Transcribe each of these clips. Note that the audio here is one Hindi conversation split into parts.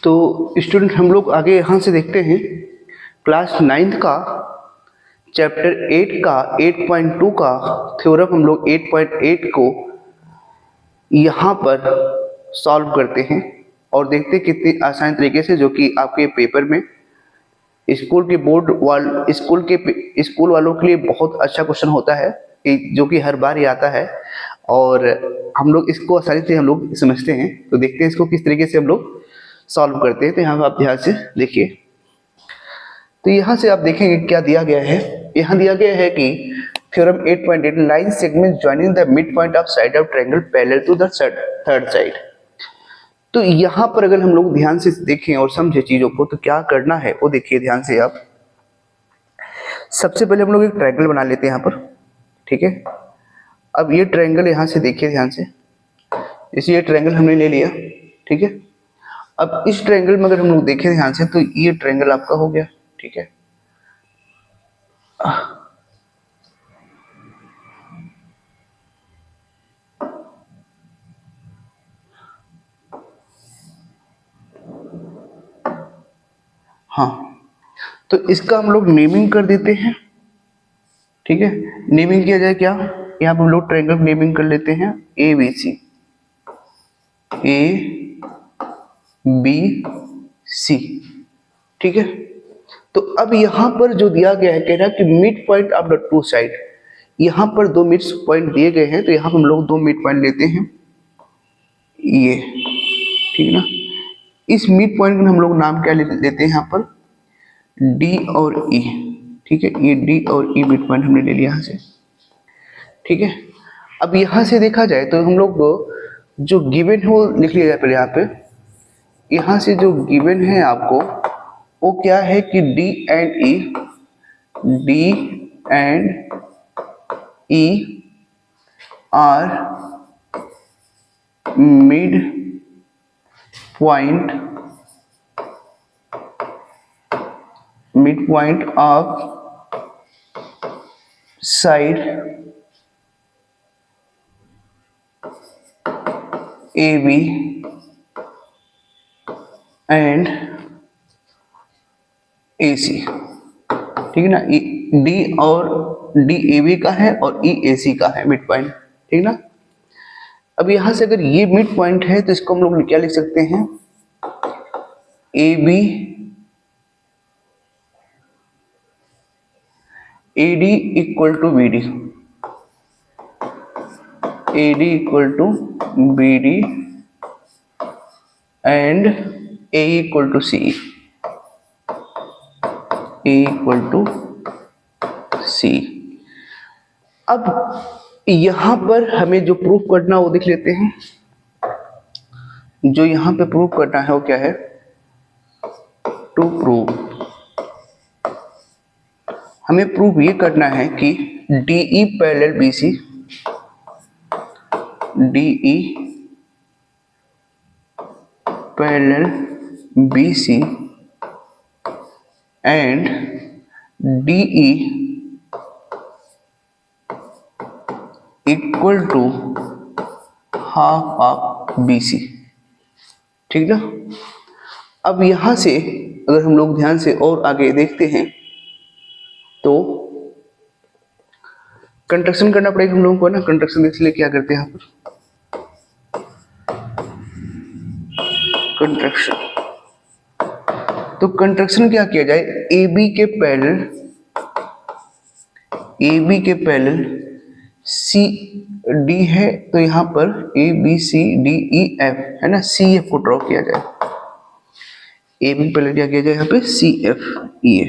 तो स्टूडेंट हम लोग आगे यहाँ से देखते हैं क्लास 9th का चैप्टर 8 का 8.2 का थ्योरम हम लोग 8.8 को यहाँ पर सॉल्व करते हैं और देखते हैं कितनी आसान तरीके से, जो कि आपके पेपर में स्कूल वालों के लिए बहुत अच्छा क्वेश्चन होता है, जो कि हर बार ही आता है और हम लोग इसको आसानी से हम लोग समझते हैं। तो देखते हैं इसको किस तरीके से हम लोग सॉल्व करते हैं। तो यहाँ पर आप ध्यान से देखिए, तो यहाँ से आप देखेंगे क्या दिया गया है। यहाँ दिया गया है कि theorem 8.8 line segment joining the mid point of side of triangle parallel to the third side. तो यहाँ पर अगर हम लोग ध्यान से देखें और समझे चीजों को, तो क्या करना है वो देखिए ध्यान से आप। सबसे पहले हम लोग एक ट्रायंगल बना लेते हैं यहाँ पर, ठीक है। अब ये ट्रायंगल यहाँ से देखिए ध्यान से, जैसे ये ट्रायंगल हमने ले लिया, ठीक है। अब इस ट्रायंगल में अगर हम लोग देखें ध्यान से, तो ये ट्रायंगल आपका हो गया, ठीक है। हाँ, तो इसका हम लोग नेमिंग कर देते हैं, ठीक है। नेमिंग किया जाए क्या, यहाँ पर हम लोग ट्रायंगल नेमिंग कर लेते हैं ए बी सी, ठीक है। तो अब यहाँ पर जो दिया गया है, कह रहा है कि mid point of the two side, यहाँ पर दो मिड पॉइंट दिए गए हैं, तो यहाँ पर हम लोग दो मिड पॉइंट लेते हैं, ये, ठीक है ना। इस मिड पॉइंट में हम लोग नाम क्या लेते हैं यहाँ पर, डी और ई, ठीक है। ये डी और ई मिड पॉइंट हमने ले लिया यहाँ से, ठीक है। अब यहाँ से देखा जाए तो हम लोग जो गिवन है वो लिख लिया जाए पहले यहाँ पे। यहाँ से जो गिवन है आपको वो क्या है कि D and E are mid point of side A B and A C, ठीक है ना। डी और डी ए बी का है और ई ए सी का है मिड पॉइंट, ठीक ना। अब यहां से अगर ये मिड पॉइंट है तो इसको हम लोग क्या लिख सकते हैं, A B A D equal to B D, A D equal to B D and A equal to C, A equal to C. अब यहां पर हमें जो प्रूफ करना वो देख लेते हैं। जो यहां पे प्रूफ करना है वो क्या है, टू प्रूव, हमें प्रूफ ये करना है कि DE parallel BC, DE parallel BC and DE equal to half of BC, ठीक ना। अब यहां से अगर हम लोग ध्यान से और आगे देखते हैं तो कंट्रक्शन करना पड़ेगा हम लोगों को ना। कंट्रक्शन इसलिए क्या करते हैं यहाँ पर, कंट्रक्शन। तो कंट्रक्शन क्या किया जाए, AB के पैरेलल CD है, तो यहाँ पर ABCDEF है ना, CF को ड्रॉ किया जाए। AB पैरेलल क्या किया जाए यहाँ पे, CF, ये,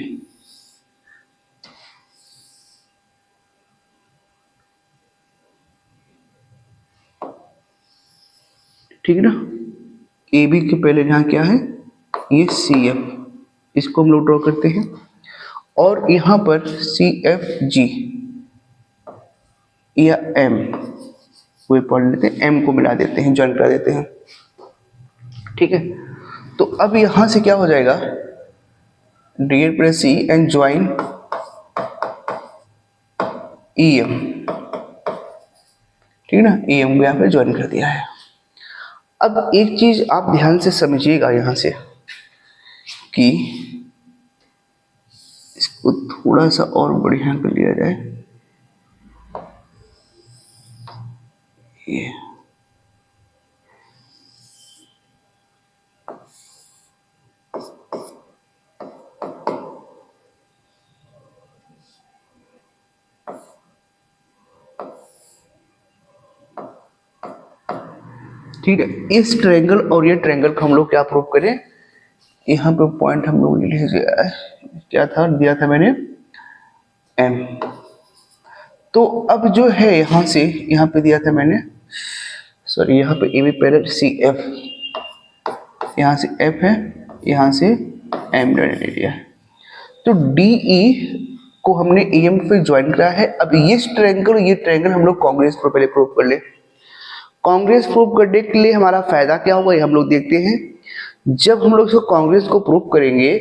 ठीक है ना। AB के पहले यहाँ क्या है, ये CF, इसको हम लोग ड्रॉ करते हैं और यहाँ पर CFG या M कोई पॉइंट लेते हैं, M को मिला देते हैं, ज्वाइन करा देते हैं, ठीक है। तो अब यहां से क्या हो जाएगा, divide by C and join EM, ठीक है ना। EM को यहाँ पे ज्वाइन कर दिया है। अब एक चीज आप ध्यान से समझिएगा, यहां से कि इसको थोड़ा सा और बढ़िया कर लिया जाए। ये ठीक है। इस ट्रायंगल और ये ट्रायंगल को हम लोग क्या प्रूव करें, यहाँ पे पॉइंट हम लोग लिख दिया, क्या था दिया था मैंने, एम। तो अब जो है यहाँ से यहाँ पे दिया था मैंने, सॉरी यहाँ पे ए बी पहले सी एफ, यहाँ से एफ है, यहाँ से एम एरिया है। तो डी ई को हमने ए एम पे ज्वाइन करा है। अब ये ट्रायंगल हम लोग कांग्रेस पर पहले प्रूव कर ले। कांग्रेस प्रूव करने के लिए हमारा फायदा क्या होगा ये हम लोग देखते हैं। जब हम लोग इसको कांग्रेस को प्रूव करेंगे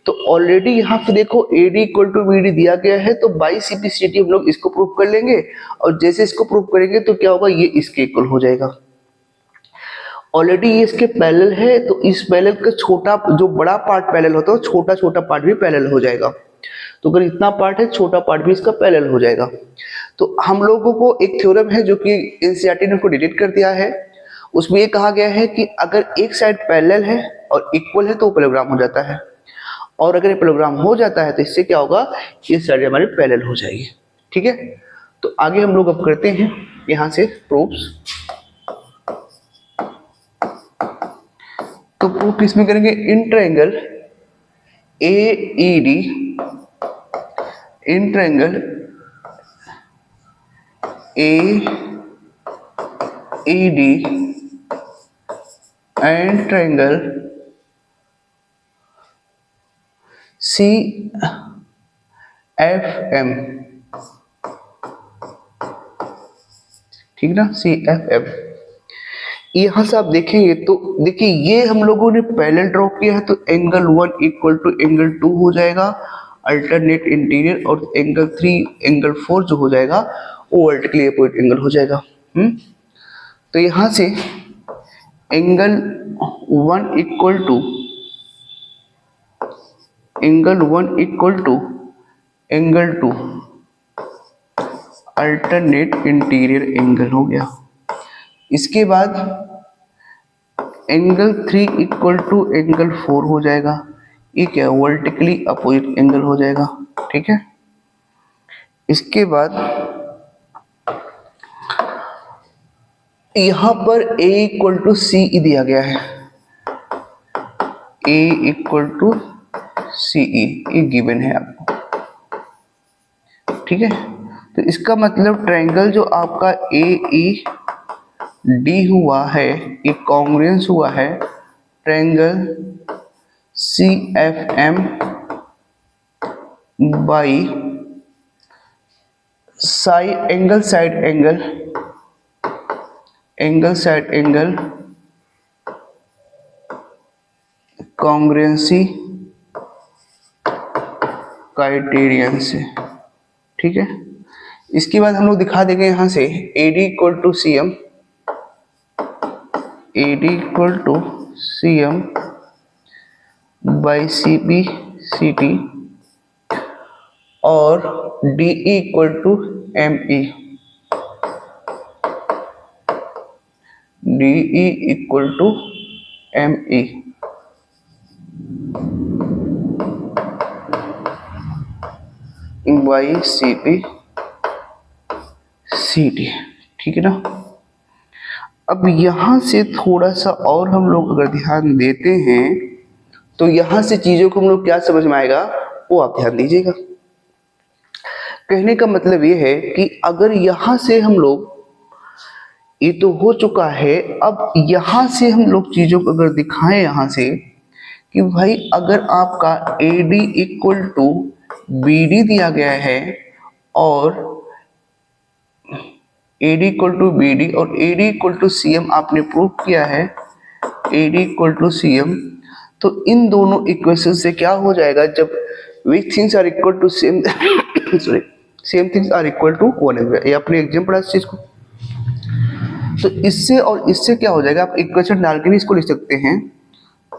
तो ऑलरेडी यहाँ पे देखो AD इक्वल टू BD दिया गया है, तो बाई CP/CT हम लोग इसको प्रूव कर लेंगे। और जैसे इसको प्रूव करेंगे तो क्या होगा, ये इसके इक्वल हो जाएगा। ऑलरेडी ये इसके पैरेलल है, तो इस पैरेलल का छोटा जो बड़ा पार्ट पैरेलल होता है, छोटा छोटा पार्ट भी पैरेलल हो जाएगा। तो अगर इतना पार्ट है, छोटा पार्ट भी इसका पैरेलल हो जाएगा। तो हम लोगों को एक थ्योरम है जो कि एनसीईआरटी ने उसको डिलीट कर दिया है। उसमें ये कहा गया है कि अगर एक साइड पैरेलल है और इक्वल है तो वो पैरेललोग्राम हो जाता है, और अगर ये पैरेललोग्राम हो जाता है तो इससे क्या होगा, ये साइड हमारी पैरेलल हो जाएगी। ठीक है, तो आगे हम लोग अब करते हैं यहाँ से प्रूफ्स। तो प्रूफ किसमें करेंगे, in triangle AED, in triangle AED and triangle CFM, ठीक ना, CFM। यहां से आप देखेंगे तो देखिए ये हम लोगों ने पैरेलल ड्रॉ किया है, तो एंगल 1 इक्वल टू एंगल 2 हो जाएगा अल्टरनेट इंटीरियर, और एंगल 3 एंगल 4 जो हो जाएगा वो वर्टिकली अपोजिट एंगल हो जाएगा। तो यहां से angle 1 equal to angle 1 equal to angle 2 alternate interior angle हो गया। इसके बाद एंगल 3 इक्वल टू एंगल 4 हो जाएगा, ये क्या वर्टिकली अपोजिट एंगल हो जाएगा। ठीक है, इसके बाद यहां पर A इक्वल टू CE दिया गया है, A इक्वल टू CE ये गिवन है आपको। ठीक है, तो इसका मतलब ट्रायंगल जो आपका AED हुआ है ये कॉन्ग्रुएंस हुआ है triangle CFM by side angle congruency criterion से। ठीक है, इसके बाद हम लोग दिखा देंगे यहां से AD equal to CM, AD equal to CM by CP/CT और DE equal to ME, DE equal to ME। By CP/CT। ठीक है ना। अब यहां से थोड़ा सा और हम लोग अगर ध्यान देते हैं तो यहां से चीजों को हम लोग क्या समझ में आएगा वो आप ध्यान दीजिएगा। कहने का मतलब ये है कि अगर यहां से हम लोग, ये तो हो चुका है, अब यहां से हम लोग चीजों को अगर दिखाएं यहां से कि भाई अगर आपका AD इक्वल टू BD दिया गया है और AD इक्वल टू BD और AD इक्वल टू CM आपने प्रूव किया है, AD इक्वल टू CM, तो इन दोनों इक्वेशन से क्या हो जाएगा, जब which things are equal to same sorry same things are equal to one, ये आपने एग्जाम पढ़ा इस चीज को। तो इससे और इससे क्या हो जाएगा, आप इक्वेशन डाल के भी इसको लिख सकते हैं।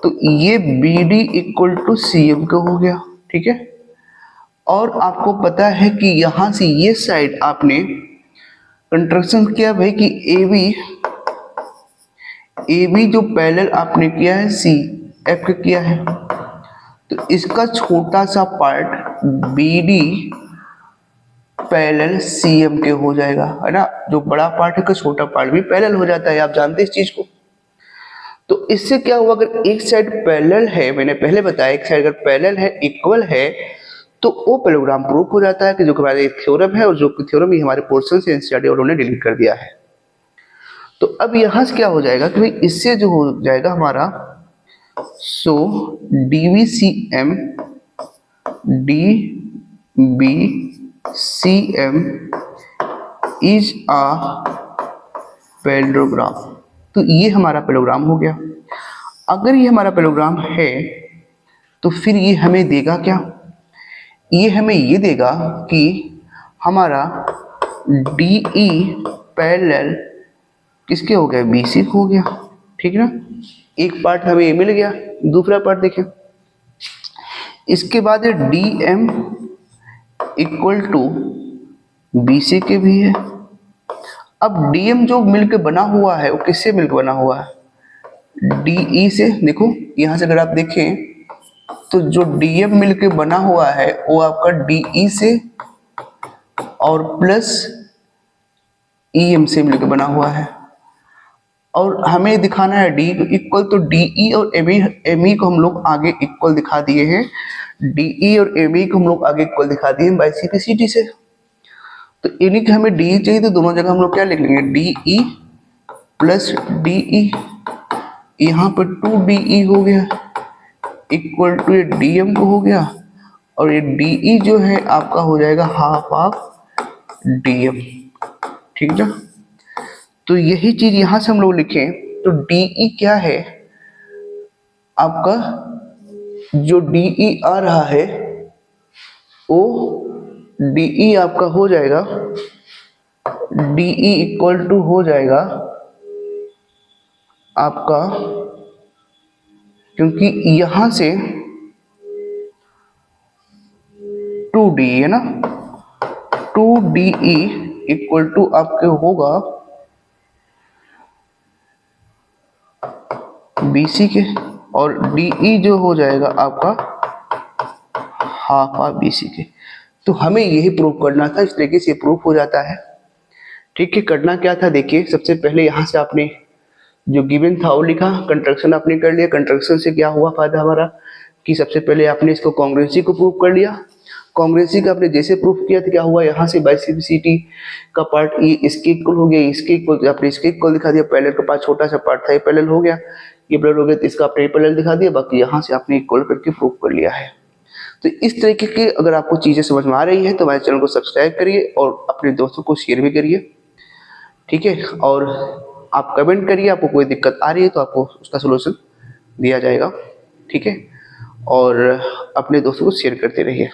तो ये B D equal to C M का हो गया, ठीक है। और आपको पता है कि यहाँ से ये साइड आपने कंस्ट्रक्शन किया भाई कि ए बी जो पैरेलल आपने किया है सी एफ का किया है, तो इसका छोटा सा part B D parallel C M के हो जाएगा, है ना। जो बड़ा पार्ट है का छोटा पार्ट भी पैरेलल हो जाता है, आप जानते हैं इस चीज को। तो इससे क्या हुआ, अगर एक साइड पैरेलल है, मैंने पहले बताया एक साइड अगर पैरेलल है, इक्वल है, तो वो पैरेललोग्राम प्रूफ हो जाता है कि जो हमारा थ्योरम है, और जो थ्योरम ही हमारे पोर्शन से एनसीईआरटी वालों ने डिलीट कर दिया है। तो अब यहां से क्या हो जाएगा कि भाई इससे जो हो जाएगा हमारा, so D C M D B C M is a parallelogram. तो ये हमारा पैरेललोग्राम हो गया। अगर ये हमारा पैरेललोग्राम है तो फिर ये हमें देगा क्या, ये हमें ये देगा कि हमारा डी ई पैरेलल किसके हो गया, बी सी हो गया, ठीक है ना। एक पार्ट हमें ये मिल गया, दूसरा पार्ट देखें। इसके बाद D M equal to B C के भी है। अब डी एम जो मिलकर बना हुआ है वो किससे मिलकर बना हुआ है, डी ई से। देखो यहाँ से अगर आप देखें तो जो डी एम मिलकर बना हुआ है वो आपका डी ई से और प्लस ई एम से मिलकर बना हुआ है। और हमें दिखाना है डी इक्वल, तो डी ई और एम ई को हम लोग आगे इक्वल दिखा दिए हैं, डी ई और एम ई को हम लोग आगे इक्वल दिखा दिए हैं बाई सिंप्लिसिटी से। तो इन्हीं के हमें डी चाहिए, तो दोनों जगह हम लोग क्या लिख लेंगे, D E plus D E, यहाँ पर 2DE हो गया इक्वल टू ये DM को हो गया, और ये DE जो है आपका हो जाएगा हाफ ऑफ DM, ठीक है। तो यही चीज यहां से हम लोग लिखें तो DE क्या है आपका, जो DE आ रहा है वो DE आपका हो जाएगा, DE इक्वल टू हो जाएगा आपका, क्योंकि यहां से 2D है ना, 2DE इक्वल टू आपके होगा BC के, और DE जो हो जाएगा आपका हाफ ऑफ BC के। तो हमें यही प्रूव करना था, इस तरीके से प्रूफ हो जाता है, ठीक है। करना क्या था, देखिए सबसे पहले यहां से आपने जो गिवन था वो लिखा, कंस्ट्रक्शन आपने कर लिया। कंस्ट्रक्शन से क्या हुआ फायदा हमारा कि सबसे पहले आपने इसको कांग्रुएंसी को प्रूव कर लिया। कांग्रुएंसी का आपने जैसे प्रूफ किया तो क्या हुआ, यहाँ से बाइसेप्सिटी का पार्ट ये इसके इक्वल हो गया, इसके इक्वल आपने इसके इक्वल दिखा दिया। पैरेलल का पार्ट छोटा सा पार्ट था, ये पैरेलल हो गया, ये पैरेलल हो गया, तो इसका आपने पैरेलल दिखा दिया, बाकी यहाँ से आपने इक्वल करके प्रूव कर लिया है। तो इस तरीके के अगर आपको चीजें समझ में आ रही है तो हमारे चैनल को सब्सक्राइब करिए और अपने दोस्तों को शेयर भी करिए, ठीक है। और आप कमेंट करिए, आपको कोई दिक्कत आ रही है तो आपको उसका सलूशन दिया जाएगा, ठीक है। और अपने दोस्तों को शेयर करते रहिए।